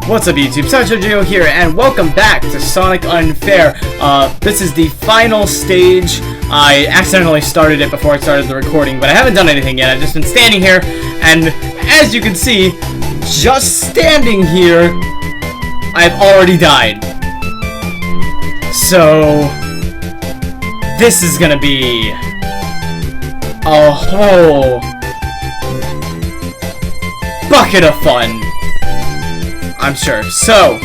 What's up YouTube, Sancho here, and welcome back to Sonic Unfair. This is the final stage. I accidentally started it before I started the recording, but I haven't done anything yet. I've just been standing here, and as you can see, just standing here, I've already died. So, this is gonna be a whole bucket of fun, I'm sure. So,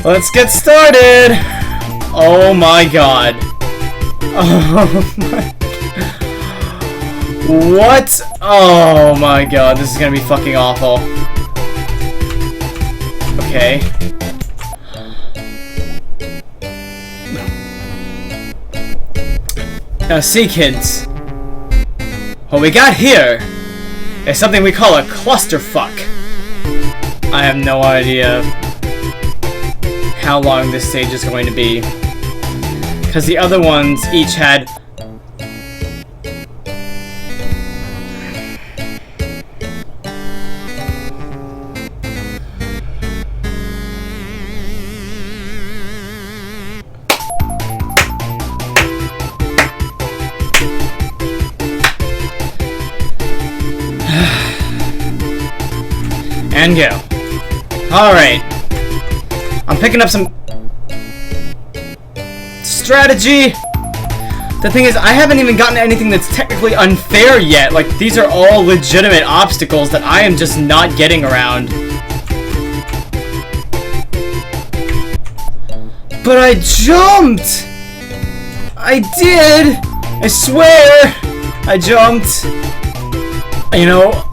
let's get started. Oh my god. Oh my. What? Oh my god, this is gonna be fucking awful. Okay. Now see, kids, what we got here is something we call a clusterfuck. I have no idea how long this stage is going to be, because the other ones each had and go. Alright. I'm picking up some strategy. The thing is, I haven't even gotten anything that's technically unfair yet. Like, these are all legitimate obstacles that I am just not getting around. But I jumped! I did! I swear! I jumped. You know,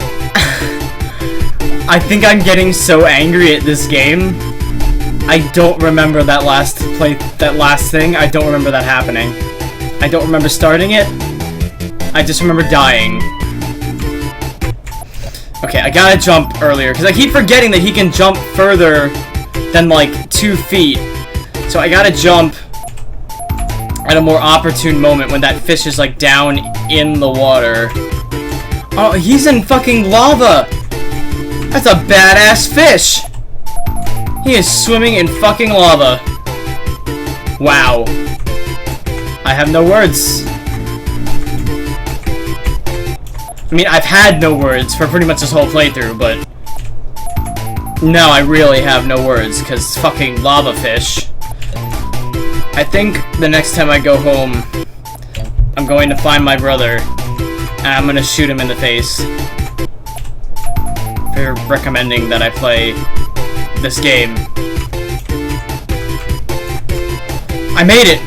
I think I'm getting so angry at this game. I don't remember that last thing. I don't remember that happening. I don't remember starting it. I just remember dying. Okay, I gotta jump earlier, because I keep forgetting that he can jump further than, like, 2 feet. So I gotta jump at a more opportune moment when that fish is, like, down in the water. Oh, he's in fucking lava! That's a badass fish! He is swimming in fucking lava. Wow. I have no words. I mean, I've had no words for pretty much this whole playthrough, but no, I really have no words, because fucking lava fish. I think the next time I go home, I'm going to find my brother, and I'm gonna shoot him in the face. For recommending that I play this game. I made it!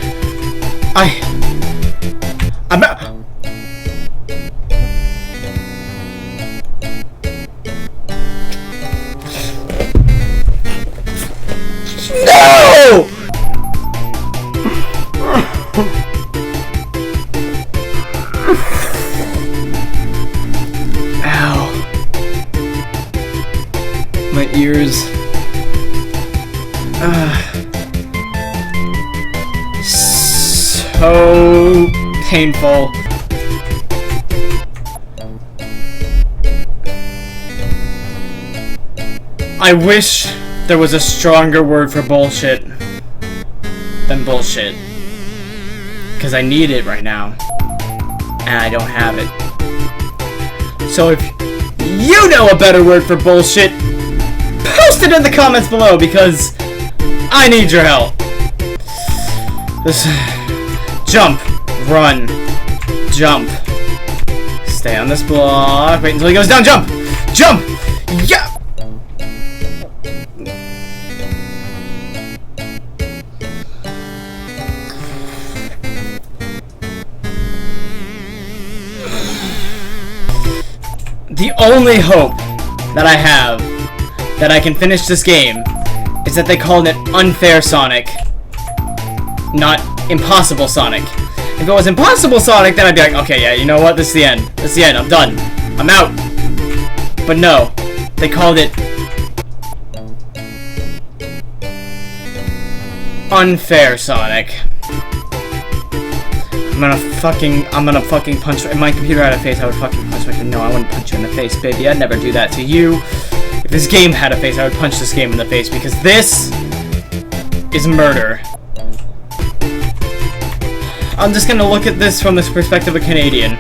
I'm out. No! My ears. So painful. I wish there was a stronger word for bullshit than bullshit. Because I need it right now. And I don't have it. So if you know a better word for bullshit, post it in the comments below, because I need your help. This jump, run, jump. Stay on this block. Wait until he goes down. Jump, jump. Yeah. The only hope that I have that I can finish this game is that they called it Unfair Sonic, not Impossible Sonic. If it was Impossible Sonic, then I'd be like, okay, yeah, you know what, this is the end. This is the end, I'm done. I'm out. But no, they called it Unfair Sonic. I'm gonna fucking punch, if my computer had a face, I would fucking punch my, no, I wouldn't punch you in the face, baby, I'd never do that to you. If this game had a face, I would punch this game in the face, because this is murder. I'm just gonna look at this from the perspective of a Canadian.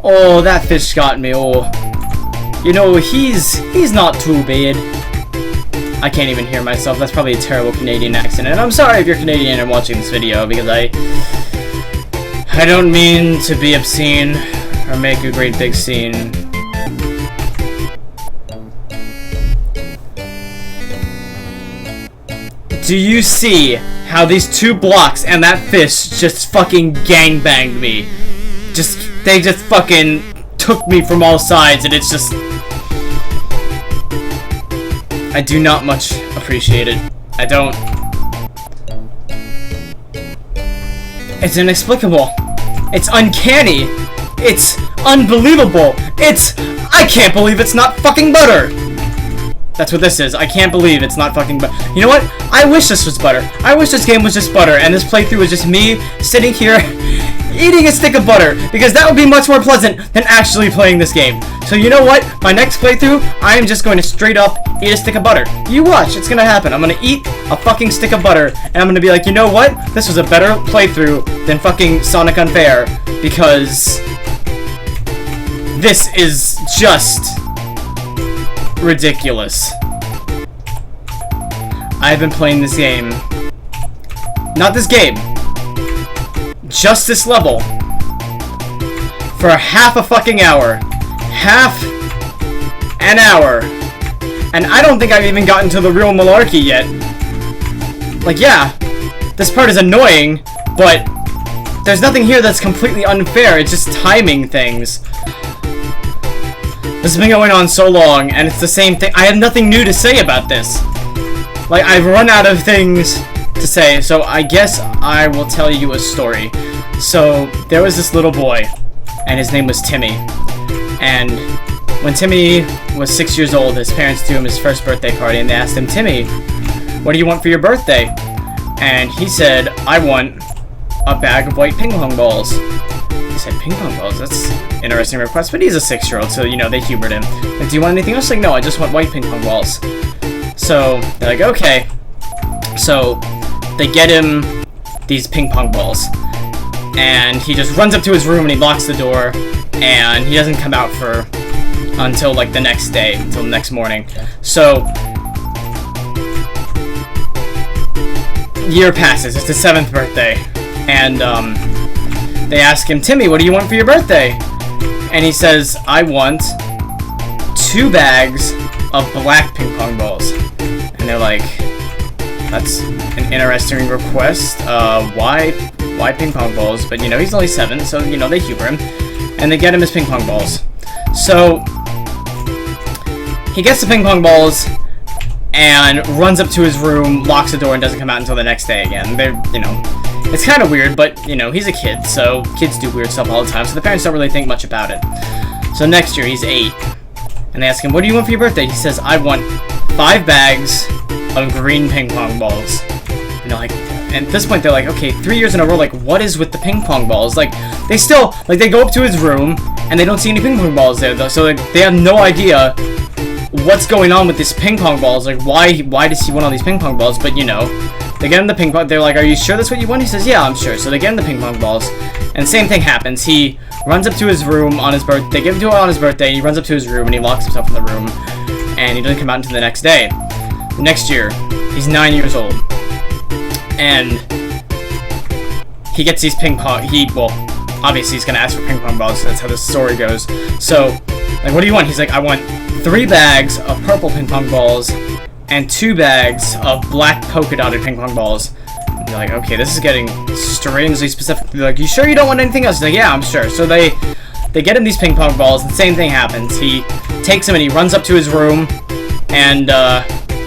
Oh, that fish got me. Oh, you know, he's not too bad. I can't even hear myself. That's probably a terrible Canadian accent, and I'm sorry if you're Canadian and watching this video, because I don't mean to be obscene or make a great big scene. Do you see how these 2 blocks and that fish just fucking gangbanged me? They just fucking took me from all sides, and it's just... I do not much appreciate it. I don't. It's inexplicable. It's uncanny. It's unbelievable. I can't believe it's not fucking butter. That's what this is. I can't believe it's not fucking butter. You know what? I wish this was butter. I wish this game was just butter, and this playthrough was just me sitting here eating a stick of butter, because that would be much more pleasant than actually playing this game. So you know what? My next playthrough, I am just going to straight up eat a stick of butter. You watch. It's gonna happen. I'm gonna eat a fucking stick of butter, and I'm gonna be like, you know what? This was a better playthrough than fucking Sonic Unfair, because this is just ridiculous. I've been playing this game. Not this game. Just this level. For half a fucking hour. Half an hour. And I don't think I've even gotten to the real malarkey yet. Like, yeah, this part is annoying, but there's nothing here that's completely unfair. It's just timing things. This has been going on so long, and it's the same thing. I have nothing new to say about this. Like, I've run out of things to say, so I guess I will tell you a story. So, there was this little boy, and his name was Timmy. And when Timmy was 6 years old, his parents threw him his first birthday party, and they asked him, Timmy, what do you want for your birthday? And he said, I want a bag of white ping pong balls. He said, ping pong balls? That's an interesting request, but he's a 6-year-old, so, you know, they humored him. Like, do you want anything else? Like, no, I just want white ping pong balls. So, they're like, okay. So, they get him these ping pong balls. And he just runs up to his room and he locks the door. And he doesn't come out until, like, the next day, until the next morning. So, year passes. It's his 7th birthday. And, they ask him, Timmy, what do you want for your birthday? And he says, I want 2 bags of black ping pong balls. And they're like, that's an interesting request. Why ping pong balls? But, you know, he's only 7, so, you know, they humor him. And they get him his ping pong balls. So, he gets the ping pong balls and runs up to his room, locks the door, and doesn't come out until the next day again. They're, you know, it's kind of weird, but, you know, he's a kid, so kids do weird stuff all the time, so the parents don't really think much about it. So next year, he's 8, and they ask him, what do you want for your birthday? He says, I want 5 bags of green ping pong balls. And they're like, and at this point, they're like, okay, 3 years in a row, like, what is with the ping pong balls? Like, they still, like, they go up to his room, and they don't see any ping pong balls there, though, so, like, they have no idea what's going on with this ping pong balls. Like, why does he want all these ping pong balls? But, you know, they get him the ping pong. They're like, are you sure that's what you want? He says, yeah, I'm sure. So they get him the ping pong balls. And same thing happens. He runs up to his room on his birthday. They give it to him on his birthday. And he runs up to his room and he locks himself in the room. And he doesn't come out until the next day. The next year, he's 9 years old. And he gets these ping pong. Well, obviously he's going to ask for ping pong balls. So that's how the story goes. So, like, what do you want? He's like, I want 3 bags of purple ping pong balls and 2 bags of black polka dotted ping pong balls. And you're like, okay, this is getting strangely specific. They're like, you sure you don't want anything else? He's like, yeah, I'm sure. So they get him these ping pong balls, and the same thing happens. He takes them and he runs up to his room and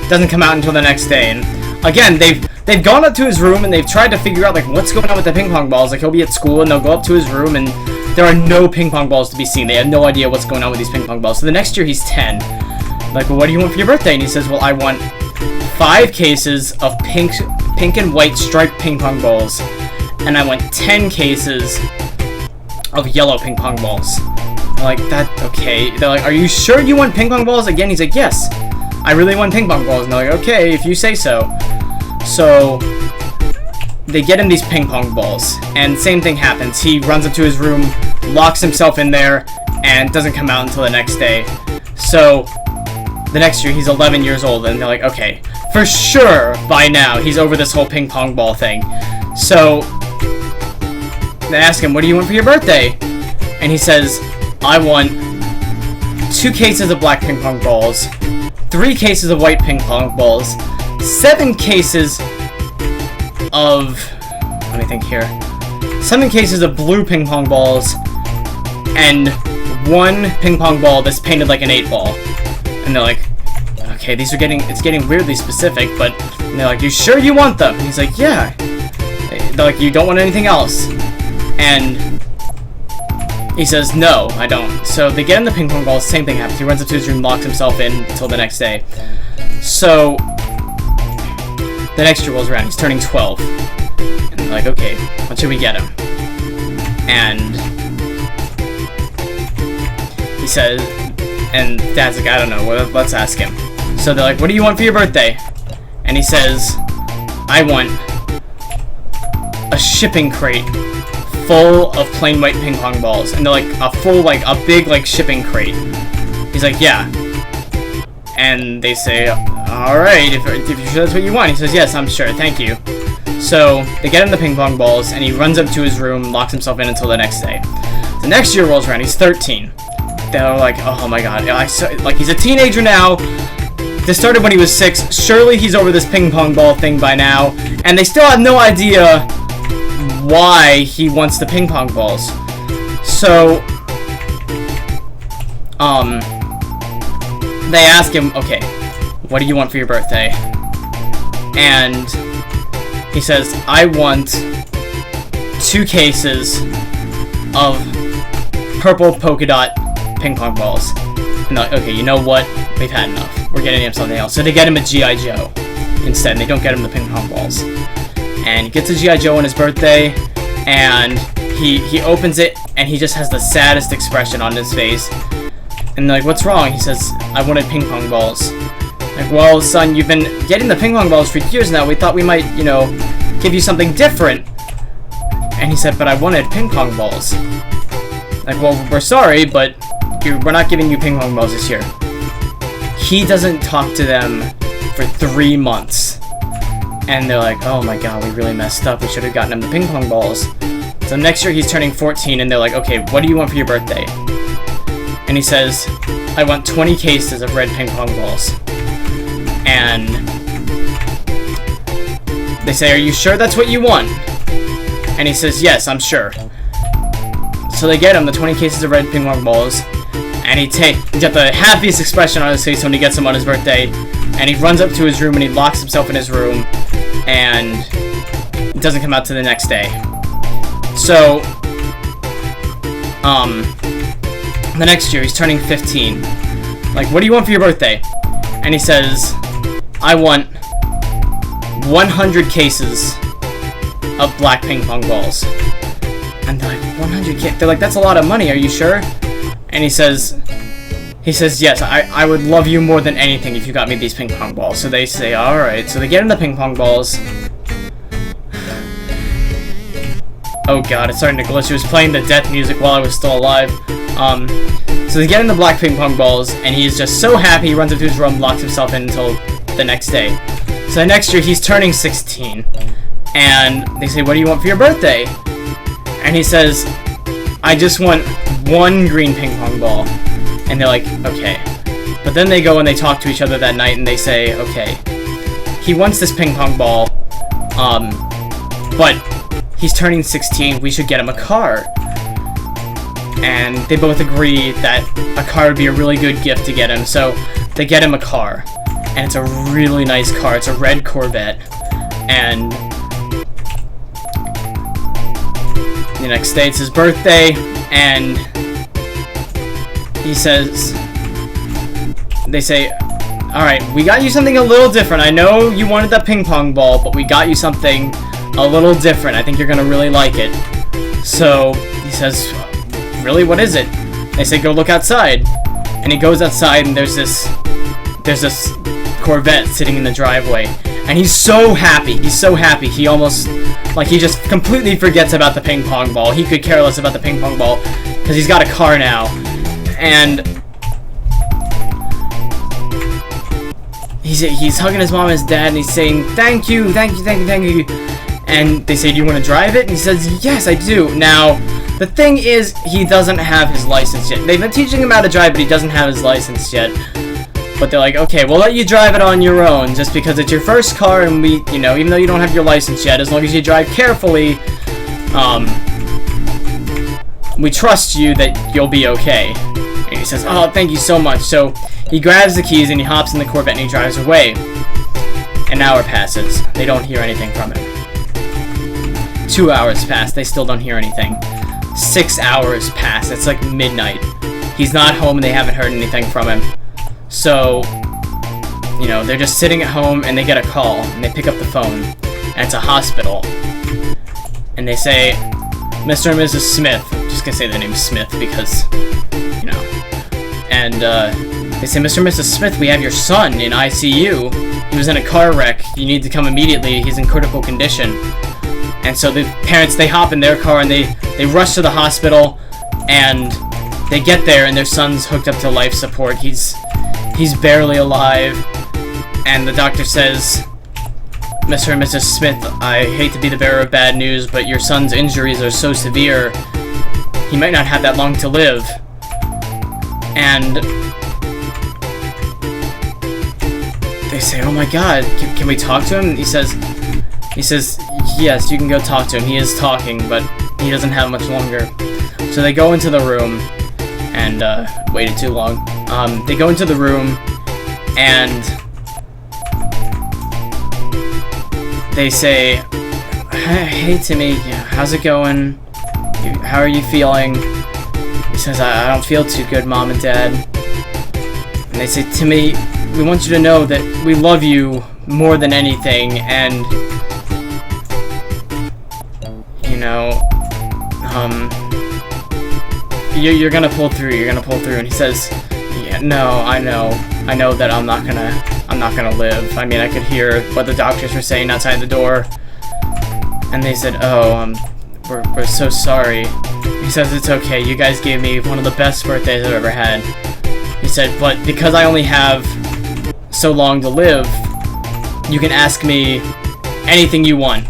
doesn't come out until the next day. And again, they've gone up to his room and they've tried to figure out, like, what's going on with the ping pong balls. Like, he'll be at school and they'll go up to his room and there are no ping pong balls to be seen. They have no idea what's going on with these ping pong balls. So the next year he's 10. Like, well, what do you want for your birthday? And he says, well, I want 5 cases of pink and white striped ping pong balls. And I want 10 cases of yellow ping pong balls. I'm like, okay. They're like, are you sure you want ping pong balls again? He's like, yes, I really want ping pong balls. And they're like, okay, if you say so. So they get him these ping pong balls, and same thing happens. He runs up to his room, locks himself in there, and doesn't come out until the next day. So the next year, he's 11 years old, and they're like, okay, for sure, by now, he's over this whole ping pong ball thing. So they ask him, what do you want for your birthday? And he says, I want 2 cases of black ping pong balls, 3 cases of white ping pong balls, 7 cases of, let me think here, 7 cases of blue ping pong balls, and 1 ping pong ball that's painted like an 8-ball. And they're like, okay, it's getting weirdly specific, but they're like, you sure you want them? And he's like, yeah. They're like, you don't want anything else? And he says, no, I don't. So they get him the ping pong balls, same thing happens. He runs up to his room, locks himself in until the next day. So the next year rolls around, he's turning 12. And they're like, okay, what should we get him? And he says, and Dad's like, I don't know, let's ask him. So they're like, what do you want for your birthday? And he says, I want a shipping crate full of plain white ping pong balls. And they're like, a big shipping crate. He's like, yeah. And they say, alright, if you're sure that's what you want. He says, yes, I'm sure, thank you. So they get him the ping pong balls, and he runs up to his room, locks himself in until the next day. The next year rolls around, he's 13. They're like, oh my god, he's a teenager now. This started when he was 6. Surely he's over this ping pong ball thing by now. And they still have no idea why he wants the ping pong balls. So, they ask him, okay, what do you want for your birthday? And he says, I want 2 cases of purple polka dot ping pong balls. And they're like, okay, you know what? We've had enough. We're getting him something else. So they get him a G.I. Joe instead, and they don't get him the ping pong balls. And he gets a G.I. Joe on his birthday, and he opens it, and he just has the saddest expression on his face. And they're like, what's wrong? He says, I wanted ping pong balls. Like, well, son, you've been getting the ping pong balls for years now. We thought we might, give you something different. And he said, but I wanted ping pong balls. Like, well, we're sorry, but we're not giving you ping pong balls this year. He doesn't talk to them for 3 months. And they're like, oh my god, we really messed up. We should have gotten him the ping pong balls. So next year he's turning 14, and they're like, okay, what do you want for your birthday? And he says, I want 20 cases of red ping pong balls. And they say, are you sure that's what you want? And he says, yes, I'm sure. So they get him the 20 cases of red ping pong balls, and he's got the happiest expression on his face when he gets them on his birthday, and he runs up to his room and he locks himself in his room, and doesn't come out to the next day. So, the next year he's turning 15. Like, what do you want for your birthday? And he says, I want 100 cases of black ping pong balls. And they're like, 100 cases? They're like, that's a lot of money, are you sure? And he says, yes, I would love you more than anything if you got me these ping pong balls. So they say, alright. So they get him the ping pong balls. Oh god, it's starting to glitch. It was playing the death music while I was still alive. So they get him the black ping pong balls, and he is just so happy. He runs up to his room, locks himself in until the next day. So the next year, he's turning 16. And they say, what do you want for your birthday? And he says, I just want 1 green ping pong ball. And they're like, okay. But then they go and they talk to each other that night, and they say, okay, he wants this ping pong ball, but he's turning 16, we should get him a car. And they both agree that a car would be a really good gift to get him, so they get him a car. And it's a really nice car. It's a red Corvette. And the next day it's his birthday, and he says, they say, alright, we got you something a little different. I know you wanted that ping pong ball, but we got you something a little different. I think you're gonna really like it. So he says, really, what is it? They say, go look outside. And he goes outside, and there's this Corvette sitting in the driveway. And he's so happy. He's so happy. He almost, like, he just completely forgets about the ping pong ball. He could care less about the ping pong ball because he's got a car now. And he's hugging his mom and his dad, and he's saying, thank you, thank you, thank you, thank you. And they say, do you want to drive it? And he says, yes, I do. Now, the thing is, he doesn't have his license yet. They've been teaching him how to drive, but he doesn't have his license yet. But they're like, okay, we'll let you drive it on your own, just because it's your first car, and we, you know, even though you don't have your license yet, as long as you drive carefully, we trust you that you'll be okay. And he says, oh, thank you so much. So he grabs the keys and he hops in the Corvette and he drives away. An hour passes. They don't hear anything from him. 2 hours pass. They still don't hear anything. 6 hours pass. It's like midnight. He's not home and they haven't heard anything from him. So, you know, they're just sitting at home and they get a call and they pick up the phone. And it's a hospital. And they say, Mr. and Mrs. Smith. I'm just gonna say the name Smith because, you know. And they say, Mr. and Mrs. Smith, we have your son in ICU. He was in a car wreck. You need to come immediately. He's in critical condition. And so the parents, they hop in their car and they rush to the hospital. And they get there and their son's hooked up to life support. He's barely alive. And the doctor says, Mr. and Mrs. Smith, I hate to be the bearer of bad news, but your son's injuries are so severe, he might not have that long to live. And they say, oh my god, can we talk to him? He says, yes, you can go talk to him. He is talking, but he doesn't have much longer. So they go into the room, and, waited too long. They go into the room, and they say, hey Timmy, how's it going? How are you feeling? He says, I don't feel too good, Mom and Dad. And they say, Timmy, we want you to know that we love you more than anything, and, you know, you're gonna pull through, And he says, yeah, no, I know that I'm not gonna live. I mean, I could hear what the doctors were saying outside the door. And they said, oh, we're so sorry. He says, it's okay, you guys gave me one of the best birthdays I've ever had. He said, but because I only have so long to live, you can ask me anything you want.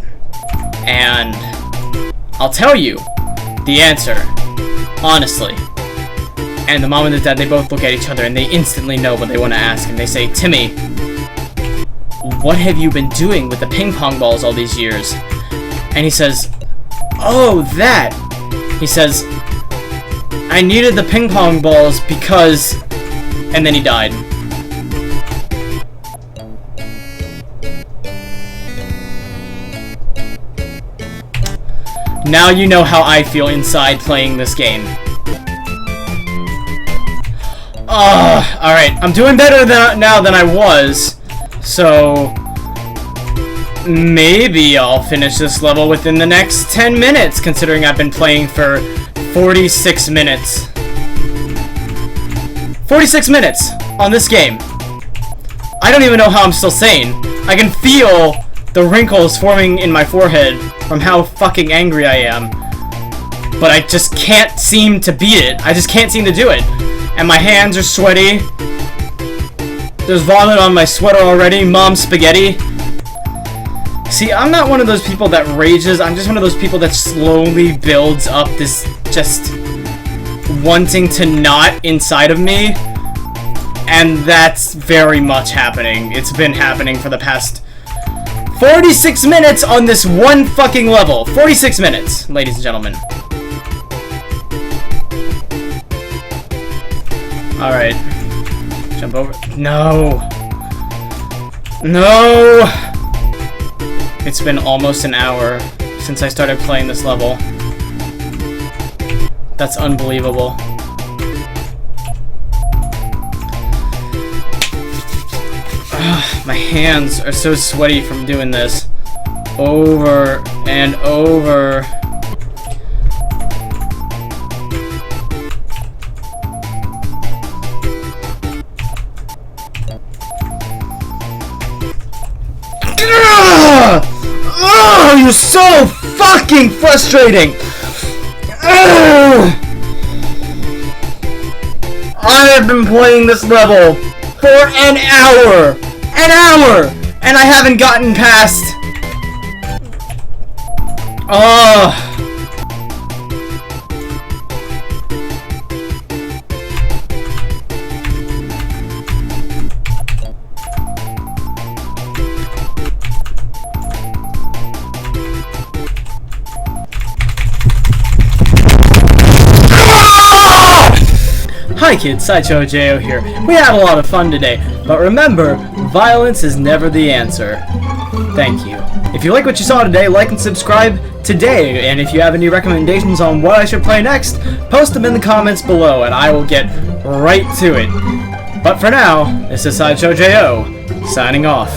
And I'll tell you the answer, honestly. And the mom and the dad, they both look at each other and they instantly know what they want to ask. And they say, Timmy, what have you been doing with the ping pong balls all these years? And he says, oh, that. He says, I needed the ping pong balls because... And then he died. Now you know how I feel inside playing this game. Alright, I'm doing better now than I was, so maybe I'll finish this level within the next 10 minutes, considering I've been playing for 46 minutes. 46 minutes on this game. I don't even know how I'm still sane. I can feel the wrinkles forming in my forehead from how fucking angry I am. But I just can't seem to beat it. I just can't seem to do it. And my hands are sweaty. There's vomit on my sweater already. Mom's spaghetti. See, I'm not one of those people that rages. I'm just one of those people that slowly builds up this just wanting to not inside of me. And that's very much happening. It's been happening for the past 46 minutes on this one fucking level. 46 minutes, ladies and gentlemen. Alright. Jump over. No. No! It's been almost an hour since I started playing this level. That's unbelievable. Ugh, my hands are so sweaty from doing this. Over and over. Oh, you're so fucking frustrating! I have been playing this level for an hour! And I haven't gotten past... Hi kids, Sideshow Jo here. We had a lot of fun today, but remember, violence is never the answer. Thank you. If you like what you saw today, like and subscribe today, and if you have any recommendations on what I should play next, post them in the comments below and I will get right to it. But for now, this is Sideshow Jo, signing off.